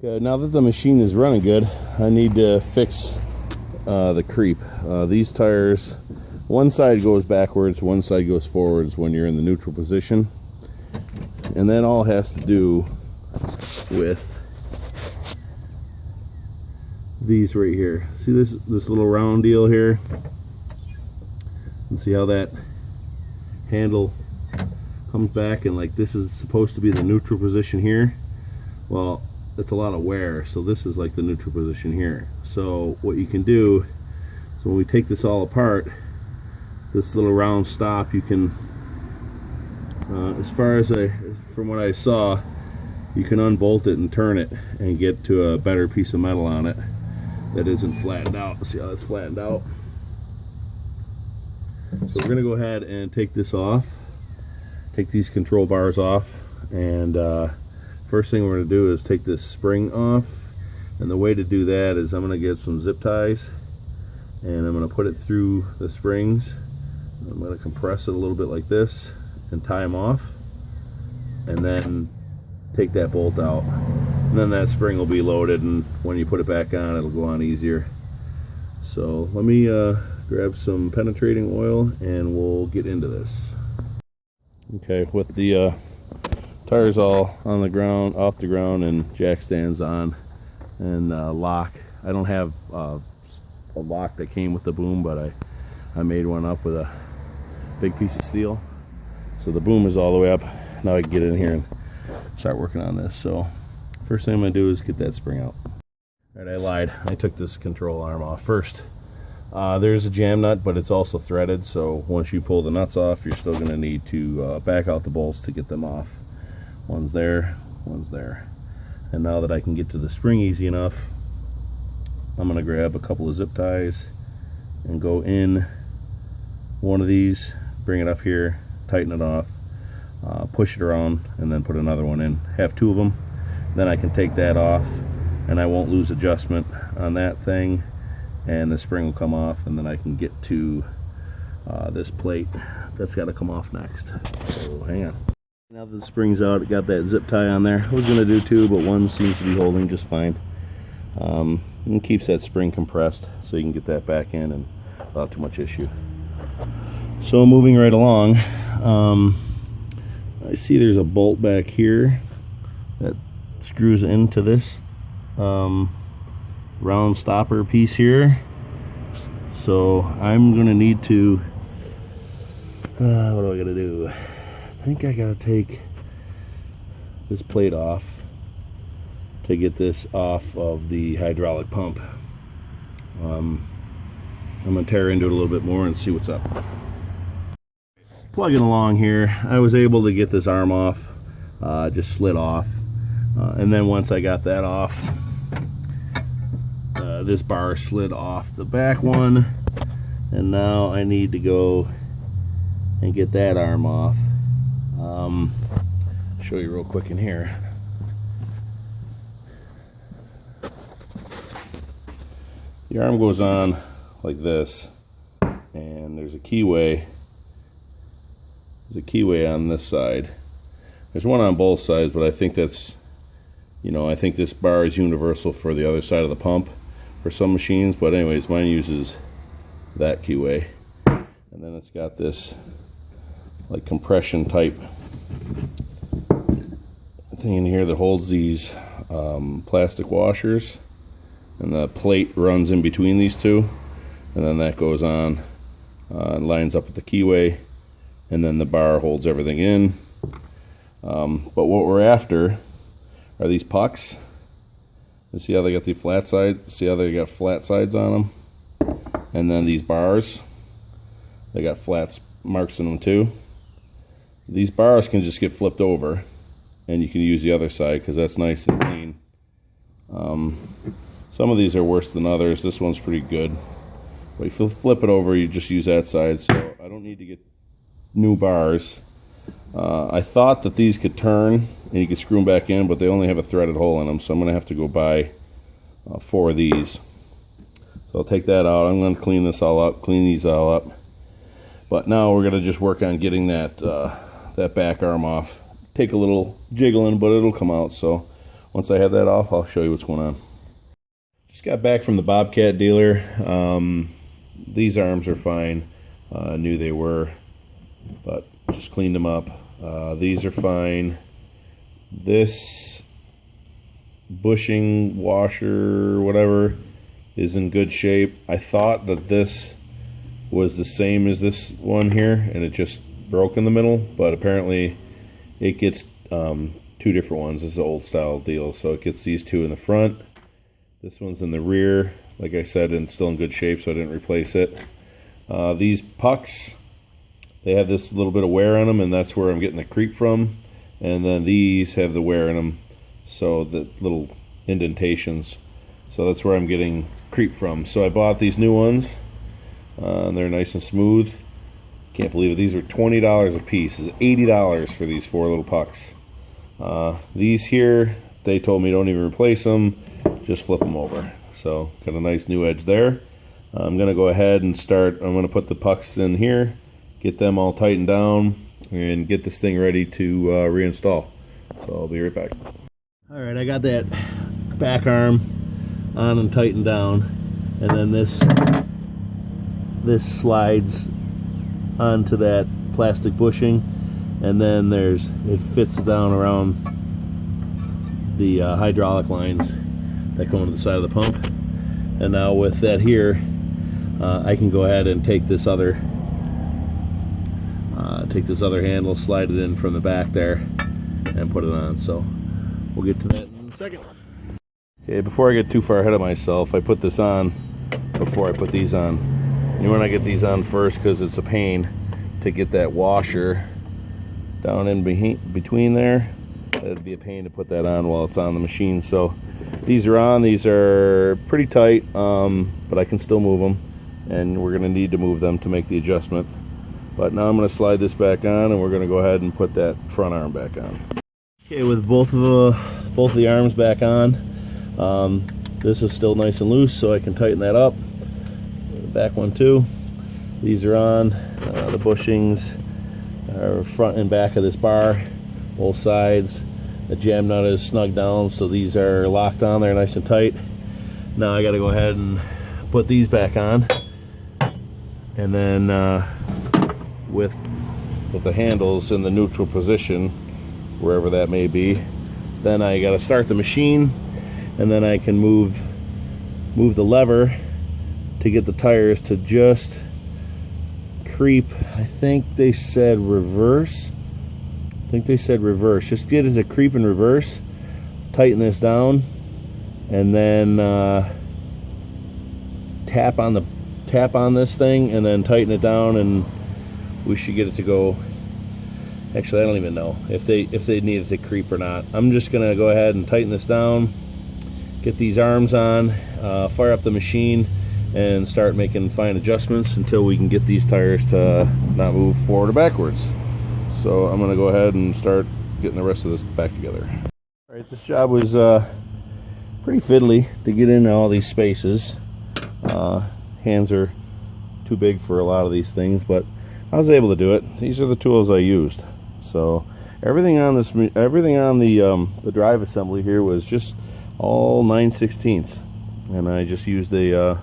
Okay, now that the machine is running good, I need to fix the creep. These tires, one side goes backwards, one side goes forwards when you're in the neutral position, and that all has to do with these right here. See this little round deal here, and see how that handle comes back, and like this is supposed to be the neutral position here. Well, it's a lot of wear, so this is like the neutral position here. So what you can do is when we take this all apart, this little round stop, you can as far as from what I saw, you can unbolt it and turn it and get to a better piece of metal on it that isn't flattened out. See how it's flattened out? So we're gonna go ahead and take this off, take these control bars off, and first thing we're going to do is take this spring off. And the way to do that is I'm going to get some zip ties, and I'm going to put it through the springs. I'm going to compress it a little bit like this and tie them off, and then take that bolt out, and then that spring will be loaded, and when you put it back on, it'll go on easier. So let me grab some penetrating oil and we'll get into this. Okay, with the tires all on the ground, off the ground, and jack stands on, and lock. I don't have a lock that came with the boom, but I made one up with a big piece of steel. So the boom is all the way up. Now I can get in here and start working on this. So first thing I'm going to do is get that spring out. All right, I lied. I took this control arm off first. There's a jam nut, but it's also threaded, so once you pull the nuts off, you're still going to need to back out the bolts to get them off. One's there, one's there. And now that I can get to the spring easy enough, I'm going to grab a couple of zip ties and go in one of these, bring it up here, tighten it off, push it around, and then put another one in. Have two of them. Then I can take that off, and I won't lose adjustment on that thing, and the spring will come off, and then I can get to this plate that's got to come off next. So hang on. Now that the spring's out, it got that zip tie on there. I was going to do two, but one seems to be holding just fine. And keeps that spring compressed so you can get that back in and without too much issue. So moving right along, I see there's a bolt back here that screws into this round stopper piece here. So I'm going to need to, what do I got to do? I think I gotta take this plate off to get this off of the hydraulic pump. I'm gonna tear into it a little bit more and see what's up. Plugging along here, I was able to get this arm off, just slid off, and then once I got that off, this bar slid off the back one, and now I need to go and get that arm off. Show you real quick in here. The arm goes on like this, and there's a keyway. There's a keyway on this side. There's one on both sides, but I think that's, I think this bar is universal for the other side of the pump for some machines. But anyways, mine uses that keyway, and then it's got this like compression type thing in here that holds these plastic washers, and the plate runs in between these two, and then that goes on and lines up with the keyway, and then the bar holds everything in. But what we're after are these pucks. You see how they got the flat sides? See how they got flat sides on them? And then these bars, they got flat marks in them too. These bars can just get flipped over, and you can use the other side because that's nice and clean. Some of these are worse than others. This one's pretty good, but if you flip it over, you just use that side. So I don't need to get new bars. I thought that these could turn and you could screw them back in, but they only have a threaded hole in them, so I'm going to have to go buy 4 of these. So I'll take that out. I'm going to clean this all up, clean these all up. But now we're going to just work on getting that that back arm off. Take a little jiggling, but it'll come out. So once I have that off, I'll show you what's going on. Just got back from the Bobcat dealer. These arms are fine. I knew they were, but just cleaned them up. These are fine. This bushing washer, whatever, is in good shape. I thought that this was the same as this one here, and it just broke in the middle, but apparently it gets two different ones. This is an old style deal, so it gets these two in the front. This one's in the rear, like I said, and still in good shape, so I didn't replace it. These pucks, they have this little bit of wear on them, and that's where I'm getting the creep from. And then these have the wear in them, so the little indentations, so that's where I'm getting creep from. So I bought these new ones, and they're nice and smooth. Can't believe it. These are $20 a piece. It's $80 for these 4 little pucks. These here, they told me don't even replace them, just flip them over. So got a nice new edge there. I'm gonna go ahead and I'm gonna put the pucks in here, get them all tightened down, and get this thing ready to reinstall. So I'll be right back. All right, I got that back arm on and tightened down, and then this slides onto that plastic bushing, and then it fits down around the hydraulic lines that go into the side of the pump. And now with that here, I can go ahead and take this other handle, slide it in from the back there, and put it on. So we'll get to that in a second. Okay, before I get too far ahead of myself, I put this on before I put these on. You want to get these on first because it's a pain to get that washer down in between there. It'd be a pain to put that on while it's on the machine. So these are on. These are pretty tight, but I can still move them, and we're going to need to move them to make the adjustment. But now I'm going to slide this back on, and we're going to go ahead and put that front arm back on. Okay, with both of the arms back on, this is still nice and loose, so I can tighten that up. The back one too. These are on. The bushings are front and back of this bar, both sides. The jam nut is snug down, so these are locked on there nice and tight. Now I got to go ahead and put these back on, and then with the handles in the neutral position, wherever that may be, then I got to start the machine, and then I can move the lever to get the tires to just creep. I think they said reverse. Just get it to creep in reverse, tighten this down, and then tap on this thing, and then tighten it down, and we should get it to go. Actually, I don't even know if they need it to creep or not. I'm just gonna go ahead and tighten this down, get these arms on, fire up the machine, and start making fine adjustments until we can get these tires to not move forward or backwards. So I'm gonna go ahead and start getting the rest of this back together. All right, this job was pretty fiddly to get into all these spaces. Hands are too big for a lot of these things, but I was able to do it. These are the tools I used. So everything on the drive assembly here was just all 9/16ths, and I just used the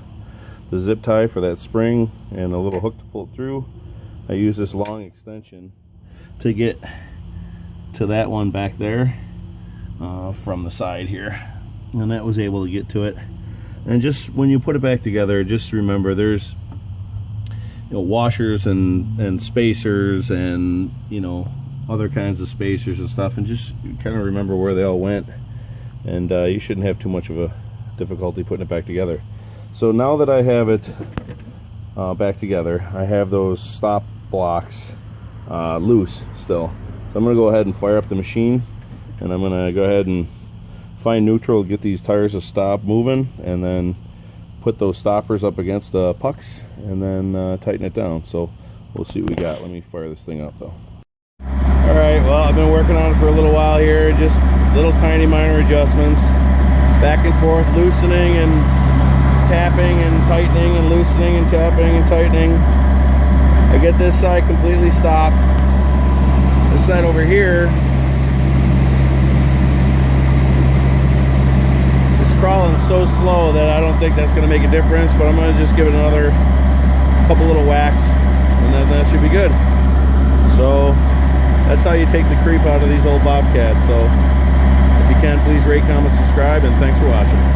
zip tie for that spring and a little hook to pull it through. I used this long extension to get to that one back there from the side here, and that was able to get to it. And just when you put it back together, just remember there's washers and spacers and other kinds of spacers and stuff, and just kind of remember where they all went, and you shouldn't have too much of a difficulty putting it back together. So now that I have it back together, I have those stop blocks loose still. So I'm going to go ahead and fire up the machine, and I'm going to go ahead and find neutral, get these tires to stop moving, and then put those stoppers up against the pucks, and then tighten it down. So we'll see what we got. Let me fire this thing up though. Alright, well, I've been working on it for a little while here, just little tiny minor adjustments, back and forth, loosening and tapping and tightening and loosening and tapping and tightening. I get this side completely stopped. This side over here, so slow that I don't think that's going to make a difference, but I'm going to just give it another couple little whacks, and then that should be good. So that's how you take the creep out of these old Bobcats. So if you can, please rate, comment, subscribe, and thanks for watching.